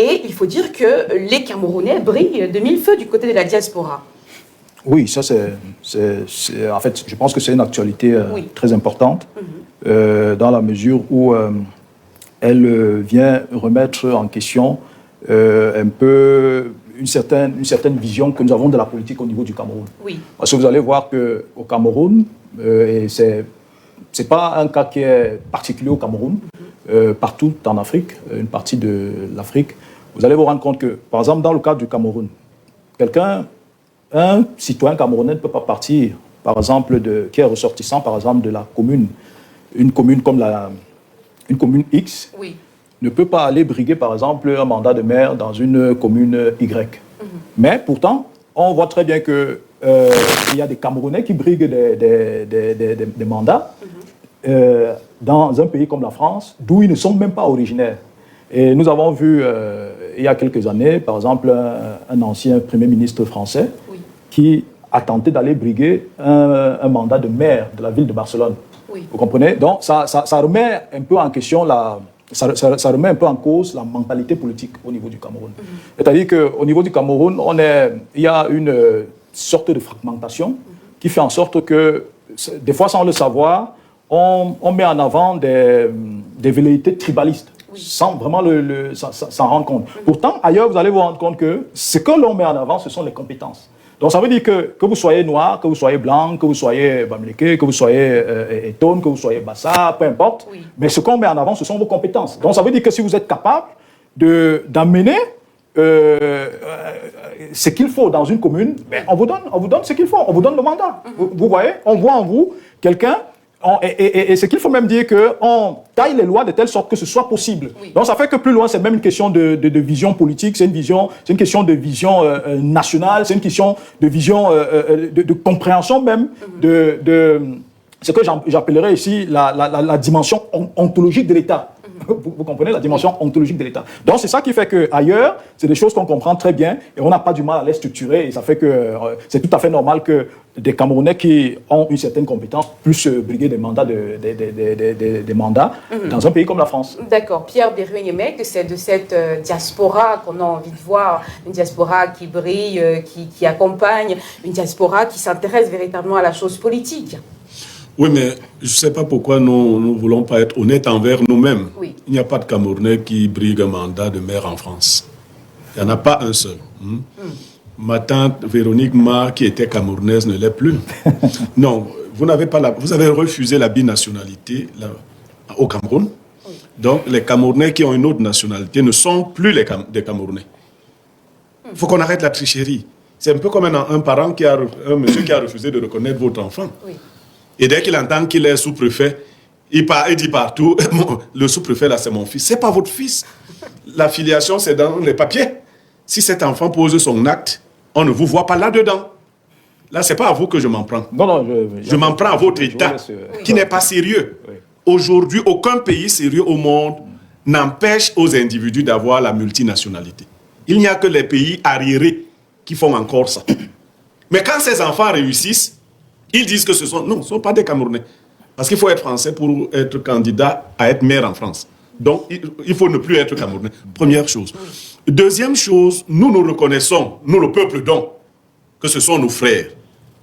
Et il faut dire que les Camerounais brillent de mille feux du côté de la diaspora. Oui, ça en fait, je pense que c'est une actualité très importante dans la mesure où elle vient remettre en question un peu une certaine vision que nous avons de la politique au niveau du Cameroun. Oui. Parce que vous allez voir qu'au Cameroun, et c'est pas un cas qui est particulier au Cameroun, partout en Afrique, une partie de l'Afrique, vous allez vous rendre compte que, par exemple, dans le cadre du Cameroun, un citoyen camerounais ne peut pas partir, par exemple, qui est ressortissant, par exemple, de la commune, une commune comme une commune X, ne peut pas aller briguer, par exemple, un mandat de maire dans une commune Y. Mais pourtant, on voit très bien qu'il y a des Camerounais qui briguent des mandats dans un pays comme la France, d'où ils ne sont même pas originaires. Et nous avons vu, il y a quelques années, par exemple, un ancien Premier ministre français qui a tenté d'aller briguer un mandat de maire de la ville de Barcelone. Vous comprenez? Donc, ça remet un peu en question ça remet un peu en cause la mentalité politique au niveau du Cameroun. C'est-à-dire qu'au niveau du Cameroun, il y a une sorte de fragmentation qui fait en sorte que, des fois sans le savoir, on met en avant des velléités tribalistes, sans vraiment s'en rendre compte. Pourtant, ailleurs, vous allez vous rendre compte que ce que l'on met en avant, ce sont les compétences. Donc ça veut dire que vous soyez noir, que vous soyez blanc, que vous soyez bamileke, que vous soyez étone, que vous soyez bassa, peu importe. Mais ce qu'on met en avant, ce sont vos compétences. Donc ça veut dire que si vous êtes capable d'amener ce qu'il faut dans une commune, ben, on vous donne ce qu'il faut, on vous donne le mandat. Vous voyez, on voit en vous quelqu'un. Et ce qu'il faut même dire qu'on taille les lois de telle sorte que ce soit possible. Donc ça fait que plus loin, c'est même une question de vision politique, c'est une question de vision nationale, c'est une question de vision, de compréhension même de ce que j'appellerais ici la dimension ontologique de l'État. Vous comprenez la dimension ontologique de l'État. Donc c'est ça qui fait qu'ailleurs, c'est des choses qu'on comprend très bien et on n'a pas du mal à les structurer. Et ça fait que c'est tout à fait normal que des Camerounais qui ont une certaine compétence puissent briguer des mandats, des mandats dans un pays comme la France. D'accord. Pierre Beruenyemeg, c'est de cette diaspora qu'on a envie de voir, une diaspora qui brille, qui accompagne, une diaspora qui s'intéresse véritablement à la chose politique. Oui, mais je ne sais pas pourquoi nous ne voulons pas être honnêtes envers nous-mêmes. Il n'y a pas de Camerounais qui brigue un mandat de maire en France. Il n'y en a pas un seul. Ma tante Véronique Ma, qui était camerounaise, ne l'est plus. Non, vous avez refusé la binationalité au Cameroun. Donc, les Camerounais qui ont une autre nationalité ne sont plus des Camerounais. Il faut qu'on arrête la tricherie. C'est un peu comme un parent un monsieur qui a refusé de reconnaître votre enfant. Et dès qu'il entend qu'il est sous-préfet, il dit partout, le sous-préfet là c'est mon fils. C'est pas votre fils. La filiation c'est dans les papiers. Si cet enfant pose son acte, on ne vous voit pas là-dedans. Là c'est pas à vous que je m'en prends. Non, je m'en prends à votre État qui n'est pas sérieux. Aujourd'hui, aucun pays sérieux au monde n'empêche aux individus d'avoir la multinationalité. Il n'y a que les pays arriérés qui font encore ça. Mais quand ces enfants réussissent, ils disent que ce ne sont pas des Camerounais. Parce qu'il faut être français pour être candidat à être maire en France. Donc, il faut ne plus être Camerounais. Première chose. Deuxième chose, nous reconnaissons, nous le peuple donc, que ce sont nos frères.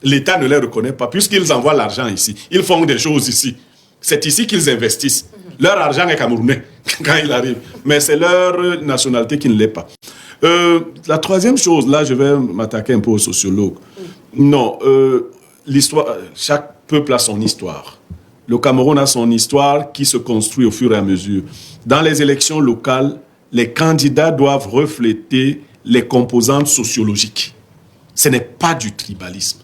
L'État ne les reconnaît pas, puisqu'ils envoient l'argent ici. Ils font des choses ici. C'est ici qu'ils investissent. Leur argent est camerounais quand il arrive. Mais c'est leur nationalité qui ne l'est pas. La troisième chose, là, je vais m'attaquer un peu aux sociologues. Non, l'histoire, chaque peuple a son histoire. Le Cameroun a son histoire qui se construit au fur et à mesure. Dans les élections locales, les candidats doivent refléter les composantes sociologiques. Ce n'est pas du tribalisme.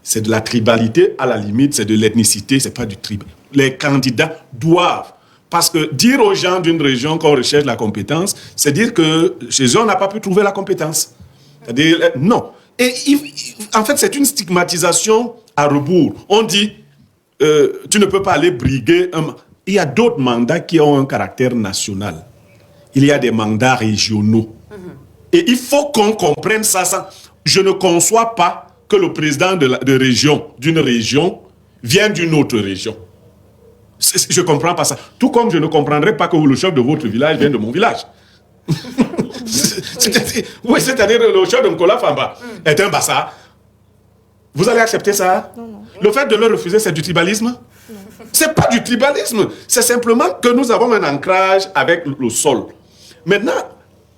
C'est de la tribalité, à la limite, c'est de l'ethnicité, c'est pas du tribalisme. Les candidats doivent. Parce que dire aux gens d'une région qu'on recherche la compétence, c'est dire que chez eux, on n'a pas pu trouver la compétence. C'est-à-dire, non. Et en fait, c'est une stigmatisation à rebours. On dit, tu ne peux pas aller briguer un... Il y a d'autres mandats qui ont un caractère national. Il y a des mandats régionaux. Et il faut qu'on comprenne ça. Je ne conçois pas que le président d'une région vienne d'une autre région. Je ne comprends pas ça. Tout comme je ne comprendrai pas que le chef de votre village vienne de mon village. Oui, c'est-à-dire le chef de Nkola Famba est un bassa. Vous allez accepter ça? Non. Le fait de le refuser, c'est du tribalisme? C'est pas du tribalisme. C'est simplement que nous avons un ancrage avec le sol. Maintenant,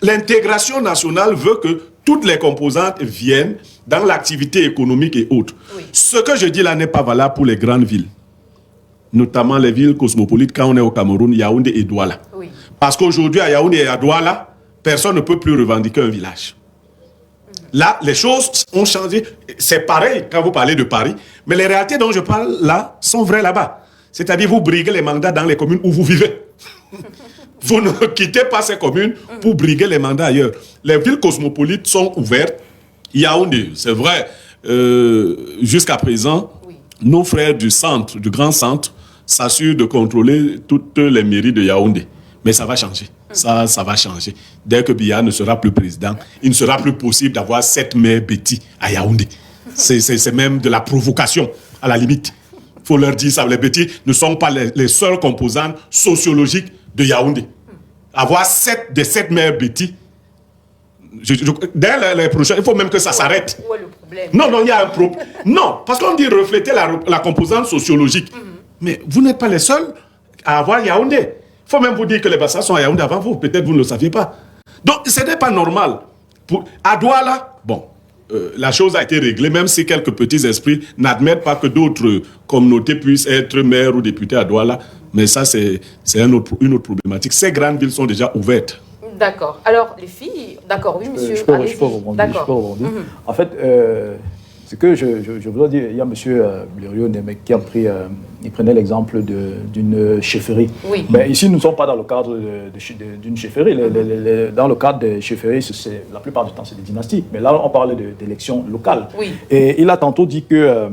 l'intégration nationale veut que toutes les composantes viennent dans l'activité économique et autres. Oui. Ce que je dis là n'est pas valable pour les grandes villes, notamment les villes cosmopolites. Quand on est au Cameroun, Yaoundé et Douala. Oui. Parce qu'aujourd'hui, à Yaoundé et à Douala, personne ne peut plus revendiquer un village. Là, les choses ont changé. C'est pareil quand vous parlez de Paris, mais les réalités dont je parle là sont vraies là-bas. C'est-à-dire, vous briguez les mandats dans les communes où vous vivez. Vous ne quittez pas ces communes pour briguer les mandats ailleurs. Les villes cosmopolites sont ouvertes. Yaoundé, c'est vrai, jusqu'à présent, nos frères du centre, du grand centre, s'assurent de contrôler toutes les mairies de Yaoundé. Mais ça va changer. Ça va changer. Dès que Biya ne sera plus président, il ne sera plus possible d'avoir 7 maires Betty à Yaoundé. C'est même de la provocation, à la limite. Il faut leur dire ça. Les Betty ne sont pas les seules composantes sociologiques de Yaoundé. Avoir 7 des 7 maires Betty, dès les prochains, il faut même que ça s'arrête. Où est le problème? Non, il y a un problème. Non, parce qu'on dit refléter la composante sociologique. Mais vous n'êtes pas les seuls à avoir Yaoundé. Il faut même vous dire que les Bassas sont à Yaoundé avant vous. Peut-être vous ne le saviez pas. Donc, ce n'est pas normal. À Douala, bon, la chose a été réglée, même si quelques petits esprits n'admettent pas que d'autres communautés puissent être maires ou députés à Douala. Mais ça, c'est une autre problématique. Ces grandes villes sont déjà ouvertes. D'accord. Alors, les filles, d'accord, oui, monsieur. Je peux rebondir. En fait, ce que je voudrais dire, il y a monsieur Blériot Nemec qui a il prenait l'exemple d'une chefferie. Oui. Mais ici, nous ne sommes pas dans le cadre d'une chefferie. Dans le cadre des chefferies, la plupart du temps, c'est des dynasties. Mais là, on parlait d'élections locales. Oui. Et il a tantôt dit que...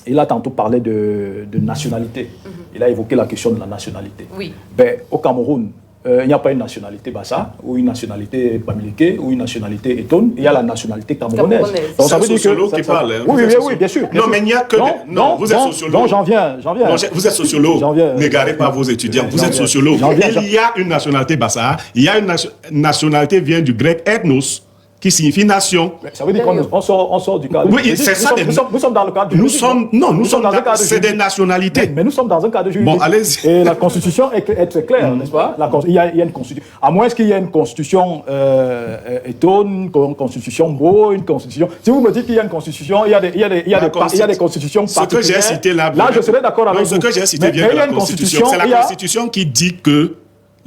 il a tantôt parlé de nationalité. Il a évoqué la question de la nationalité. Oui. Ben, au Cameroun, il n'y a pas une nationalité Bassa, ou une nationalité Bamileke, ou une nationalité Etone. Il y a la nationalité camerounaise. Donc, ça veut dire que... qui parle. Oui, bien sûr. Non, mais il n'y a que... Non, vous êtes sociologue. Non, j'en viens. Non, vous êtes sociologue. N'égarez pas vos étudiants. Vous êtes sociologue. Il y a une nationalité Bassa. Il y a une nationalité vient du grec ethnos, qui signifie nation. Ça veut dire qu'on sort du cadre. Oui, c'est ça. Nous sommes dans le cadre juridique. Nous sommes dans le cadre juridique. C'est des nationalités. Mais nous sommes dans un cadre juridique. Bon, allez-y. Et la Constitution est très claire, n'est-ce pas? Il y a une Constitution. À moins qu'il y ait une Constitution Etone, une Constitution Bo, une Constitution... Si vous me dites qu'il y a une Constitution, il y a des constitutions particulières. Ce que j'ai cité là... Là, je serais d'accord avec vous. Ce que j'ai cité vient de la Constitution. C'est la Constitution qui dit que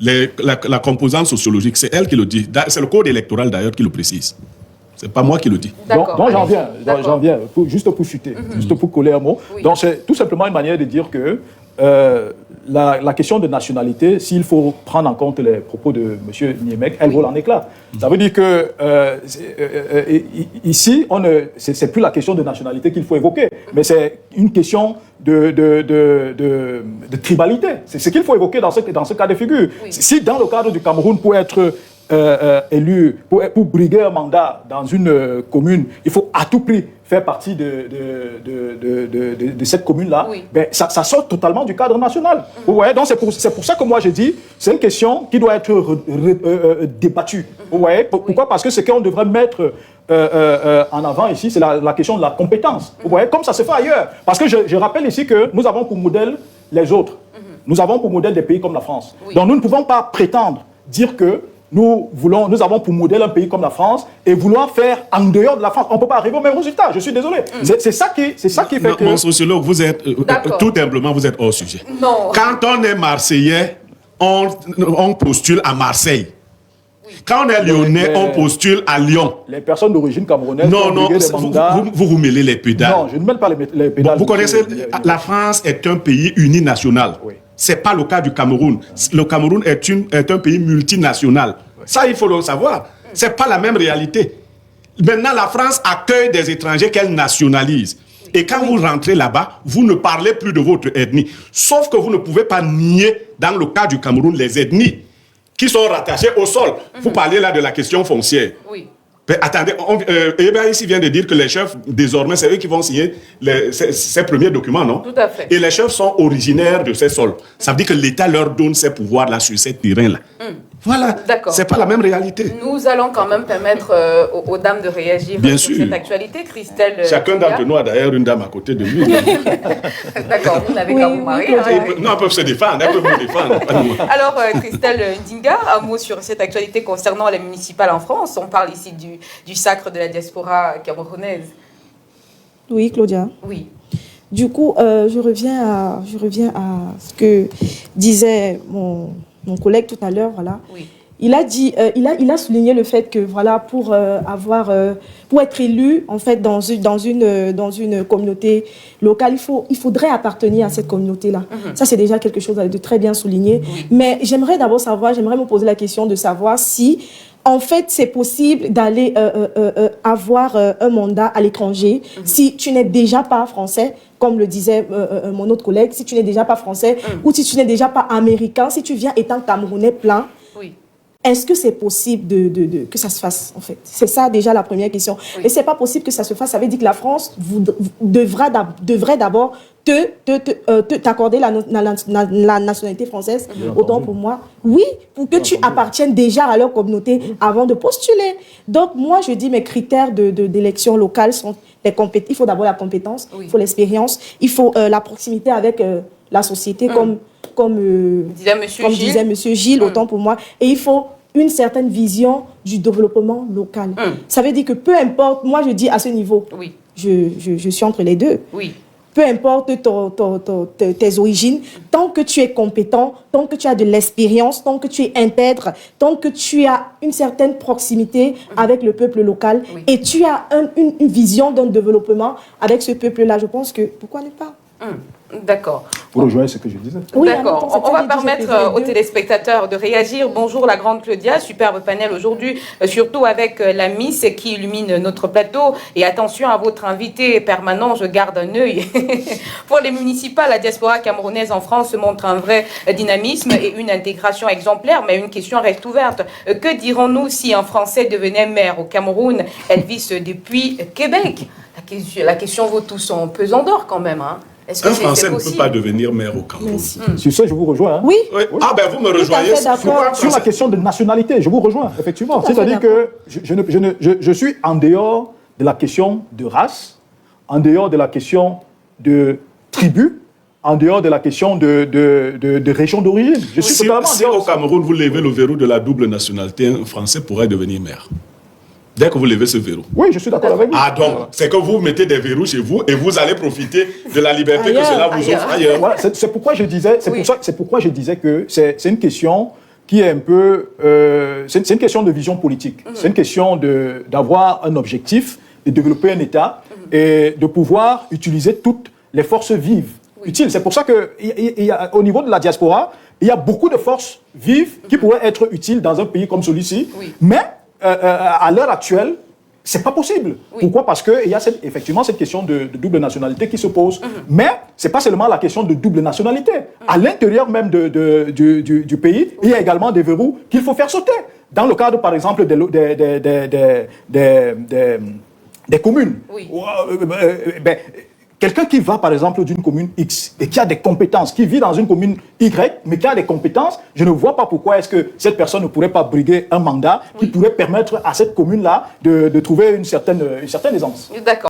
la composante sociologique, c'est elle qui le dit. C'est le code électoral d'ailleurs qui le précise. C'est pas moi qui le dis. Donc j'en viens, juste pour chuter, juste pour coller un mot. Oui. Donc c'est tout simplement une manière de dire que la question de nationalité, s'il faut prendre en compte les propos de M. Niemek, elle vole en éclat. Ça veut dire que ici, c'est plus la question de nationalité qu'il faut évoquer, mais c'est une question de tribalité. C'est ce qu'il faut évoquer dans ce cas de figure. Oui. Si dans le cadre du Cameroun, pour être élu, pour briguer un mandat dans une commune, il faut à tout prix faire partie de cette commune-là, oui. Ben, ça sort totalement du cadre national. Vous voyez, donc c'est pour ça que moi je dis, c'est une question qui doit être débattue. Vous voyez, pourquoi? Parce que ce qu'on devrait mettre en avant ici, c'est la question de la compétence. Vous voyez, comme ça se fait ailleurs. Parce que je rappelle ici que nous avons pour modèle les autres. Nous avons pour modèle des pays comme la France. Oui. Donc nous ne pouvons pas prétendre dire que nous avons pour modèle un pays comme la France et vouloir faire en dehors de la France. On ne peut pas arriver au même résultat, je suis désolé. C'est ça qui fait que... Mon sociologue, vous êtes, tout simplement, vous êtes hors sujet. Non. Quand on est Marseillais, on postule à Marseille. Oui. Quand on est Lyonnais, on postule à Lyon. Les personnes d'origine camerounaise... Non, vous mêlez les pédales. Non, je ne mêle pas les pédales. Vous connaissez, la France est un pays uninational. Oui. Ce n'est pas le cas du Cameroun. Le Cameroun est un pays multinational. Ça, il faut le savoir. Ce n'est pas la même réalité. Maintenant, la France accueille des étrangers qu'elle nationalise. Et quand vous rentrez là-bas, vous ne parlez plus de votre ethnie. Sauf que vous ne pouvez pas nier, dans le cas du Cameroun, les ethnies qui sont rattachées au sol. Vous parlez là de la question foncière. Oui. Mais attendez, Eba ici vient de dire que les chefs, désormais, c'est eux qui vont signer ces premiers documents, non? Tout à fait. Et les chefs sont originaires de ces sols. Ça veut dire que l'État leur donne ces pouvoirs-là sur ces terrains-là. Voilà, c'est pas la même réalité. Nous allons quand même permettre aux dames de réagir sur cette actualité. Christelle. Chacun d'entre nous a d'ailleurs une dame à côté de lui. D'accord, vous n'avez qu'à vous marier. Non, elles peuvent se défendre, elles peuvent me défendre. Alors, Christelle Ndinga, un mot sur cette actualité concernant les municipales en France. On parle ici du sacre de la diaspora camerounaise. Oui, Claudia. Oui. Du coup, je reviens à ce que disait mon collègue tout à l'heure, voilà. Oui. Il a dit, il a souligné le fait que voilà, pour être élu en fait dans une communauté locale, il faudrait appartenir à cette communauté-là. Ça c'est déjà quelque chose de très bien souligné. Oui. Mais j'aimerais me poser la question de savoir si en fait, c'est possible d'aller avoir un mandat à l'étranger si tu n'es déjà pas français, comme le disait mon autre collègue, si tu n'es déjà pas français ou si tu n'es déjà pas américain, si tu viens étant camerounais plein. Oui. Est-ce que c'est possible que ça se fasse, en fait? C'est ça, déjà, la première question. Oui. Et c'est pas possible que ça se fasse. Ça veut dire que la France devrait d'abord t'accorder la nationalité française, autant pour moi. Oui, pour que tu appartiennes déjà à leur communauté avant de postuler. Donc, moi, je dis mes critères d'élection locale sont les compétences. Il faut d'abord la compétence, il faut l'expérience, il faut la proximité avec la société, comme disait M. Gilles, autant pour moi. Et il faut une certaine vision du développement local. Ça veut dire que peu importe, moi je dis à ce niveau, je suis entre les deux. Oui. Peu importe tes origines, tant que tu es compétent, tant que tu as de l'expérience, tant que tu es intègre, tant que tu as une certaine proximité avec le peuple local et tu as une vision d'un développement avec ce peuple-là, je pense que pourquoi ne pas? D'accord. Pour rejoindre ce que je disais. Oui, d'accord. On va permettre aux téléspectateurs de réagir. Bonjour la grande Claudia, superbe panel aujourd'hui, surtout avec la Miss qui illumine notre plateau. Et attention à votre invité permanent, je garde un œil. Pour les municipales, la diaspora camerounaise en France montre un vrai dynamisme et une intégration exemplaire, mais une question reste ouverte. Que dirons-nous si un Français devenait maire au Cameroun? Elvis depuis Québec. La question vaut tout son pesant d'or quand même, hein. Un Français ne peut pas devenir maire au Cameroun. Sur ça, je vous rejoins. Hein. Oui. Ah ben vous me rejoignez sur la question de nationalité. Je vous rejoins, effectivement. C'est-à-dire que je suis en dehors de la question de race, en dehors de la question de tribu, en dehors de la question de région d'origine. Je suis totalement si au Cameroun, vous levez le verrou de la double nationalité, un Français pourrait devenir maire. Dès que vous levez ce verrou. Oui, je suis d'accord avec vous. Ah donc, c'est que vous mettez des verrous chez vous et vous allez profiter de la liberté que cela vous offre ailleurs. Voilà, c'est pourquoi je disais, que c'est une question qui est un peu... c'est une question de vision politique. C'est une question d'avoir un objectif, de développer un État et de pouvoir utiliser toutes les forces vives utiles. C'est pour ça qu'au niveau de la diaspora, il y a beaucoup de forces vives qui pourraient être utiles dans un pays comme celui-ci. Mais... à l'heure actuelle, c'est pas possible. Pourquoi? Parce qu'il y a effectivement cette question de double nationalité qui se pose. Mais c'est pas seulement la question de double nationalité. À l'intérieur même du pays, il y a également des verrous qu'il faut faire sauter. Dans le cadre, par exemple, des communes. Quelqu'un qui va, par exemple, d'une commune X et qui a des compétences, qui vit dans une commune Y, mais qui a des compétences, je ne vois pas pourquoi est-ce que cette personne ne pourrait pas briguer un mandat qui pourrait permettre à cette commune-là de trouver une certaine aisance. D'accord.